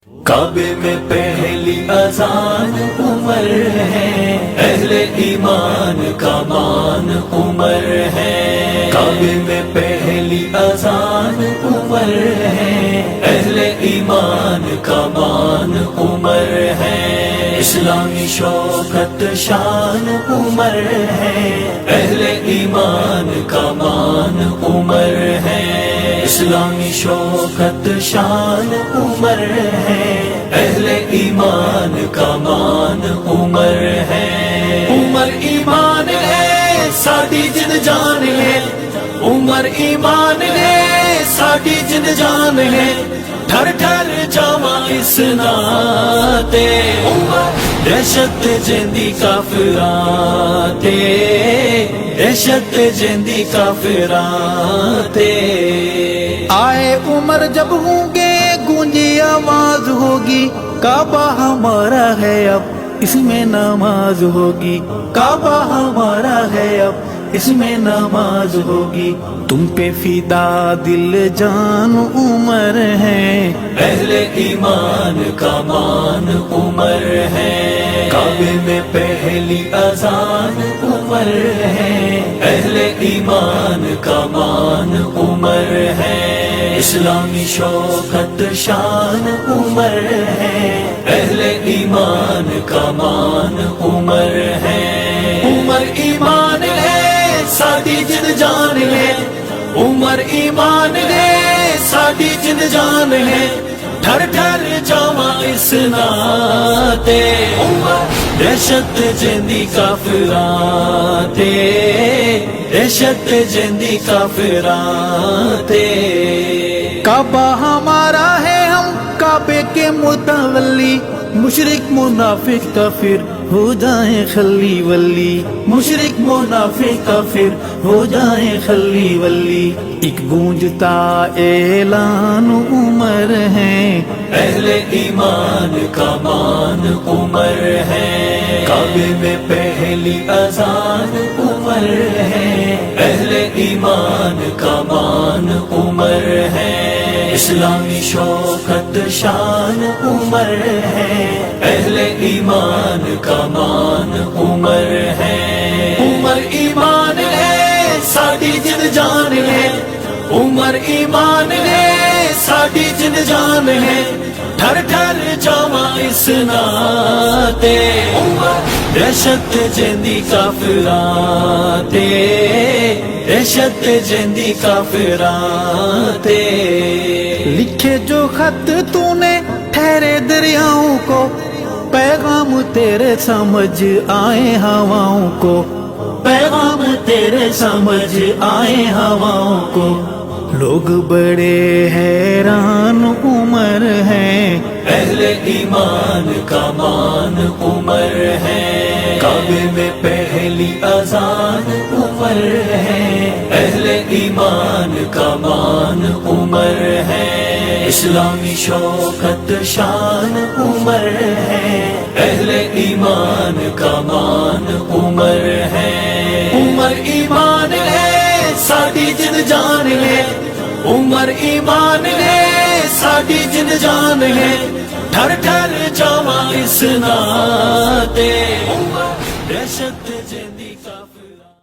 کعبے میں پہلی اذان عمر ہے، اہل ایمان کا مان عمر ہے۔ کعبے میں پہلی اذان عمر ہے، اہل ایمان کا مان عمر ہے۔ اسلامی شوکت شان عمر ہے، اہل ایمان کا مان عمر ہے۔ اسلامی شوکت شان عمر ہے، اہل ایمان کا مان عمر ہے۔ عمر ایمان ہے ساڈی جن جان ہے، عمر ایمان ہے ساڈی جن جان ہے۔ ٹھر ٹھر جاواں اس ناتے، عمر دہشت جیندی کافراں تے، دہشت جیندی کافراں تے۔ آئے عمر جب ہوں گے گونجی آواز ہوگی، کعبہ ہمارا ہے اب اس میں نماز ہوگی، کعبہ ہمارا ہے اب اس میں نماز ہوگی۔ تم پہ فدا دل جان عمر ہے، اہل ایمان کا مان عمر ہے۔ کعبے میں پہلی اذان عمر ہے، اہل ایمان کا مان عمر ہے۔ اسلامی شوکت شان عمر ہے، اہل ایمان کا مان عمر ہے۔ عمر ایمان ہے ساڈی جن جان ہے، عمر ایمان ہے ساڈی جن جان ہے۔ ٹھر ٹھر جاواں اس ناتے، عمر دہشت جیندی کافراں تے، دہشت جیندی کافراں تے۔ کعبہ ہمارا ہے ہم کعبے کے متولی، مشرک منافق کافر ہو جائیں خلی ولی، مشرک منافق کافر ہو جائیں خلی ولی۔ ایک گونجتا اعلان عمر ہے، اہل ایمان کا مان عمر ہے۔ کعبے میں پہلی اذان عمر ہے، اہل ایمان کا مان عمر ہے۔ اسلامی شوکت شان عمر ہے، اہل ایمان کا مان عمر ہے۔ عمر ایمان ہے ساڈی جن جان ہے، عمر ایمان ہے ساڈی جن جان ہے۔ ٹھر ٹھر جاواں اس ناتے، عمر دہشت جیندی کافراں تے، دہشت جیندی کافراں تے۔ لکھے جو خط تو نے ٹھہرے دریاؤں کو، پیغام تیرے سمجھ آئے ہواؤں کو، پیغام تیرے سمجھ آئے ہواؤں کو۔ لوگ بڑے حیران عمر ہیں، اہل ایمان کا مان عمر ہے۔ کعبے میں پہلی اذان عمر ہے، اہل ایمان کا مان عمر ہے۔ اسلامی شوکت شان عمر ہے، اہل ایمان کا مان عمر ہے۔ عمر ایمان ہے ساڈی جن جان ہے، عمر ایمان ہے ساڈی جن جان ہے۔ ٹھر ٹھر جاواں اس ناتے، عمر دہشت جیندی